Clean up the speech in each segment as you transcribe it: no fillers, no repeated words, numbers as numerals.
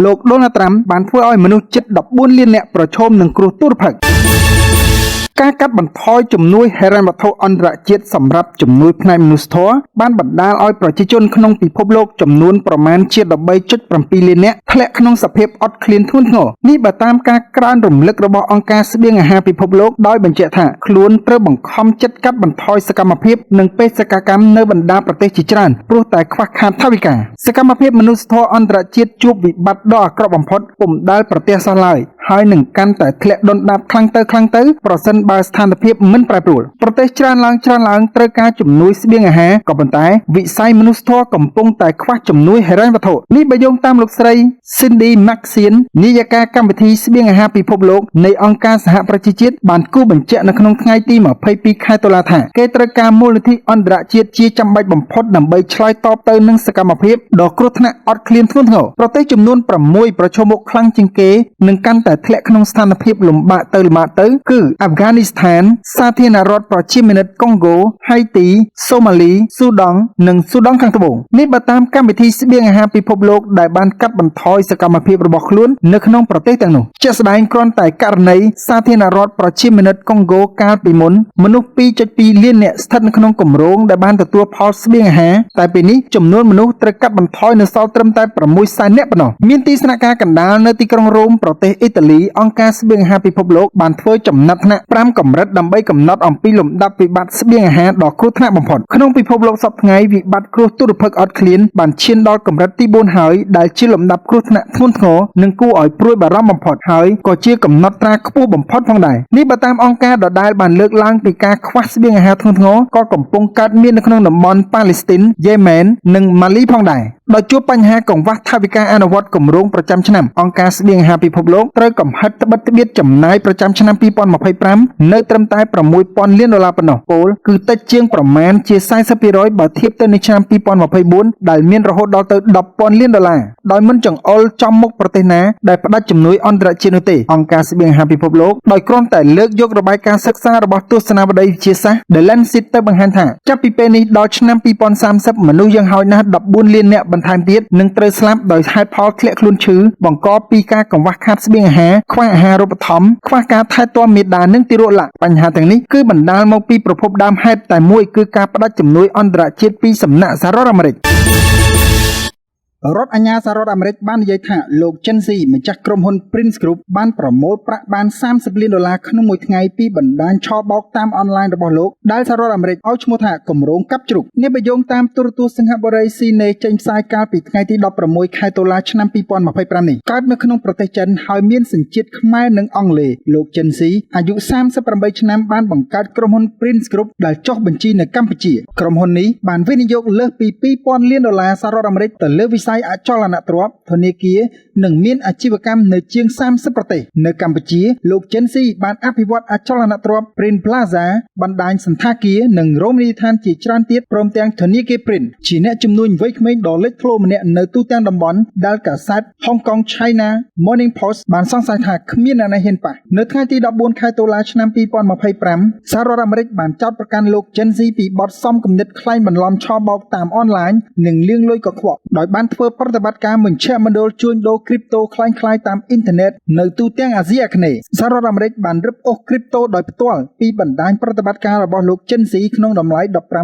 លោកដូណាល់ត្រាំបានធ្វើឲ្យមនុស្សជិត14លាននាក់ប្រឈមនឹងគ្រោះទុរភិក្សការកាត់បន្ថយជំនួយហិរញ្ញវត្ថុអន្តរជាតិសម្រាប់ជំនួយផ្នែកមនុស្សធម៌បានបណ្ដាលឲ្យប្រជាជនក្នុងពិភពលោកចំនួនប្រមាណជា 13.7 លាននាក់ធ្លាក់ក្នុងសភាពអត់ឃ្លានធ្ងន់ធ្ងរនេះបើតាមការក្រើនរំលឹករបស់អង្គការស្បៀងអាហារពិភពលោកដោយបញ្ជាក់ថាខ្លួនត្រូវបង្ខំចិត្តកាត់បន្ថយសកម្មភាពនិងបេសកកម្មនៅបណ្ដាប្រទេសជាច្រើនព្រោះតែខ្វះខាតថវិកាសកម្មភាពមនុស្សធម៌អន្តរជាតិជួបវិបត្តិដ៏អាក្រក់បំផុតពុំដែលប្រទះសោះឡើយហើយនឹងកាន់តែធ្លាក់ដុនដាបខ្លាំងទៅប្រសិនបើស្ថានភាពមិនប្រែប្រួលប្រទេសច្រើនឡើងត្រូវការជំនួយស្បៀងអាហារក៏ប៉ុន្តែវិស័យមនុស្សធម៌កំពុងតែខ្វះជំនួយហិរញ្ញវត្ថុនេះបើយោងតាមលោកស្រី Cindy Maxine នាយិកាកម្មវិធីស្បៀងអាហារពិភពលោកនៃអង្គការសហប្រជាជាតិបានគូបញ្ជាក់នៅក្នុងថ្ងៃទី22ខែតុលាថាគេត្រូវការមូលនិធិអន្តរជាតិជាចាំបាច់បំផុតដើម្បីឆ្លើយតបទៅនឹងសកម្មភាពដ៏គ្រោះថ្នាក់អត់ឃ្លានធ្ងន់ធ្ងរប្រទេសចំនួន6ប្រឈមមុខខ្លាំងជាងគេនឹងកាន់តែធ្លាក់ក្នុងស្ថានភាពលំបាកទៅគឺអាហ្វហ្គានីស្ថានសាធារណរដ្ឋប្រជាមានិតកុងហ្គោហៃទីសូម៉ាលីស៊ូដង់និងស៊ូដង់ខាងត្បូងនេះបើតាមកម្មវិធីស្បៀងអាហារពិភពលោកដែលបានកាត់បន្ថយសកម្មភាពរបស់ខ្លួននៅក្នុងប្រទេសទាំងនោះជាក់ស្ដែងគ្រាន់តែករណីសាធារណរដ្ឋប្រជាមានិតកុងហ្គោកាលពីមុនមនុស្ស 2.2 លាននាក់ស្ថិតនៅក្នុងគម្រោងដែលបានទទួលផលស្បៀងអាហារតែពេលនេះចំនួនមនុស្សត្រូវកាត់បន្ថយនៅសល់ត្រឹមតែ6សែននាក់ប៉ុណ្ណោះមានទីស្នាក់ការកណ្ដាលនៅទីក្រុងរ៉ូមប្រទេសអ៊ីតាលីអង្គការស្បៀងអាហារពិភពលោកបានធ្វើចំណាត់ថ្នាក់5កម្រិតដើម្បីកំណត់អំពីលំដាប់វិបត្តិស្បៀងអាហារដ៏គ្រោះថ្នាក់បំផុតក្នុងពិភពលោកសប្តាហ៍ថ្ងៃវិបត្តិគ្រោះទុរភិក្សអត់ឃ្លានបានឈានដល់កម្រិតទី4ហើយដែលជាលំដាប់គ្រោះថ្នាក់ធ្ងន់ធ្ងរនិងគួរឲ្យព្រួយបារម្ភបំផុតហើយក៏ជាកំណត់ត្រាខ្ពស់បំផុតផងដែរនេះបើតាមអង្គការដដែលបានលើកឡើងពីការខ្វះស្បៀងអាហារធ្ងន់ធ្ងរក៏កំពុងកើតមាននៅក្នុងតំបន់ប៉ាឡេស្ទីនយេម៉ែននិងម៉ាលីផងដែរដោយជួបបញ្ហាកង្វះថវិកាអនុវត្តគម្រោងប្រចាំឆ្នាំអង្គការស្បៀងអាហារពិភពលោកត្រូវកំហិតត្បិតត្បៀតចំណាយប្រចាំឆ្នាំ2025នៅត្រឹមតែ$6,000 លានប៉ុណ្ណោះពលគឺតិចជាងប្រមាណជា 40% បើធៀបទៅនឹងឆ្នាំ2024ដែលមានរហូតដល់ទៅ$10,000 លានដោយមិនចង្អុលចំមុខប្រទេសណាដែលផ្ដាច់ជំនួយអន្តរជាតិនោះទេអង្គការស្បៀងអាហារពិភពលោកដោយគ្រាន់តែលើកយករបាយការណ៍សិក្សារបស់ទស្សនាវដ្តីវិទ្យាសាស្ត្រ The Lancet ទៅបង្ហាញថាចាប់ពីពេលនេះដល់ឆ្នាំ2030មនុស្សយ៉ាងហោចណាស់14លាននាក់បន្ថែមទៀតនឹងត្រូវស្លាប់ដោយហេតុផលធ្លាក់ខ្លួនឈឺបង្កពីការកង្វះខាតស្បៀងអាហារខ្វះអាហារូបត្ថម្ភខ្វះការថែទាំមាតានិងទារកលក្ខបញ្ហាទាំងនេះគឺបណ្ដាលមកពីប្រភពដើមហេតុតែមួយគឺការផ្ដាច់ជំនួយអន្តរជាតិពីសំណាក់សហរដ្ឋអាមេរិករដ្ឋអាជ្ញាសហរដ្ឋអាមេរិកបាននិយាយថាលោក Chen Xi ម្ចាស់ក្រុមហ៊ុន Prince Group បានប្រមូលប្រាក់បាន$30 លានក្នុងមួយថ្ងៃពីបណ្ដាញឆបោកតាមអនឡាញរបស់លោកដែលសហរដ្ឋអាមេរិកឲ្យឈ្មោះថាគម្រោងកាប់ជ្រូកនេះបើយោងតាមទូរទស្សន៍សិង្ហបុរី CNA ចេញផ្សាយកាលពីថ្ងៃទី16ខែតុលាឆ្នាំ2025នេះកើតនៅក្នុងប្រទេសចិនហើយមានសញ្ជាតិខ្មែរនិងអង់គ្លេសលោក Chen Xi អាយុ38ឆ្នាំបានបង្កើតក្រុមហ៊ុន Prince Group ដែលចុះបញ្ជីនៅកម្ពុជាក្រុមហ៊ុននេះបានវិនិយោគលើសពី$2,000 លានសហរដ្ឋអាមេរិកទៅលើវិស័យអចលនទ្រព្យធនាគារនិងមានអាជីវកម្មនៅជាង30ប្រទេសនៅកម្ពុជាលោក Chen Xi បានអភិវឌ្ឍអចលនទ្រព្យ Print Plaza បណ្ដាញសន្តាគារនិងរមណីយដ្ឋានជាច្រើនទៀតព្រមទាំងធនាគារ Print ជាអ្នកជំនួញវ័យក្មេងដ៏លេចធ្លោម្នាក់នៅទូទាំងតំបន់ដែលកាសែត Hong Kong China Morning Post បានសង្ស័យថាគ្មានអ្នកណាហ៊ានប៉ះនៅថ្ងៃទី14ខែតុលាឆ្នាំ2025សហរដ្ឋអាមេរិកបានចោទប្រកាន់លោក Chen Xi ពីបទសំគំនិតក្លែងបន្លំឆបោកតាមអនឡាញនិងលាងលុយកខ្វក់ដោយបានធ្វើប្រតិបត្តិការមជ្ឈមណ្ឌលជួញដូរគ្រីបតូคล้ายៗតាមអ៊ីនធឺណិតនៅទូទាំងអាស៊ីអាគ្នេយ៍សហរដ្ឋអាមេរិកបានរឹបអូសគ្រីបតូដោយផ្ទាល់ពីបណ្ដាញប្រតិបត្តិការរបស់លោក Chen Xi ក្នុងតម្លៃ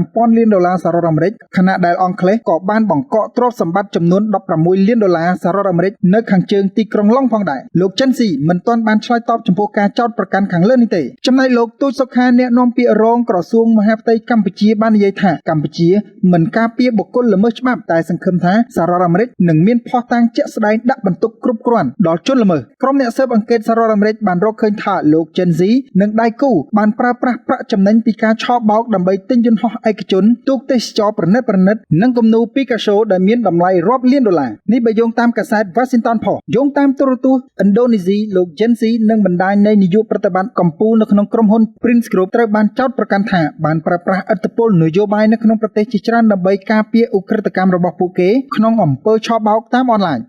$15,000 លានសហរដ្ឋអាមេរិកខណៈដែលអង់គ្លេសក៏បានបង្កកទ្រព្យសម្បត្តិចំនួន$16 លានសហរដ្ឋអាមេរិកនៅខាងជើងទីក្រុងឡុងផងដែរលោក Chen Xi មិនទាន់បានឆ្លើយតបចំពោះការចោទប្រកាន់ខាងលើនេះទេចំណែកលោកទូចសុខាអ្នកនាំពាក្យរងក្រសួងមហាផ្ទៃកម្ពុជាបាននិយាយថាកម្ពុជាមិនការពារបុគ្គលល្មើសច្បាប់តែសង្ឃឹមថាសហរដ្ឋអាមេរិកនឹងមានភស្តុតាងជាក់ស្ដែងដាក់បន្ទុកគ្រប់គ្រាន់ដល់ជនល្មើសក្រុមអ្នកស៊ើបអង្កេតសហរដ្ឋអាមេរិកបានរកឃើញថាលោក Chen Xi និងដៃគូបានប្រើប្រាស់ប្រាក់ចំណេញពីការឆបោកដើម្បីទិញយន្តហោះឯកជនទូកទេសចរប្រណិតនិងគំនូរ Picasso ដែលមានតម្លៃរាប់លានដុល្លារនេះបើយោងតាមកាសែត Washington Post យោងតាមទូរទស្សន៍ឥណ្ឌូនេស៊ីលោក Chen Xi និងបណ្ដាញនៃនាយកប្រតិបត្តិកម្ពុជានៅក្នុងក្រុមហ៊ុន Prince Group ត្រូវបានចោទប្រកាន់ថាបានប្រើប្រាស់ឥទ្ធិពលនយោបាយនៅក្នុងប្រទេសជាច្រើនដើម្បីការពារឧក្រិដ្ឋកម្មរបស់ពួកគេក្នុងអំពើឆបោកតាមអនឡាញ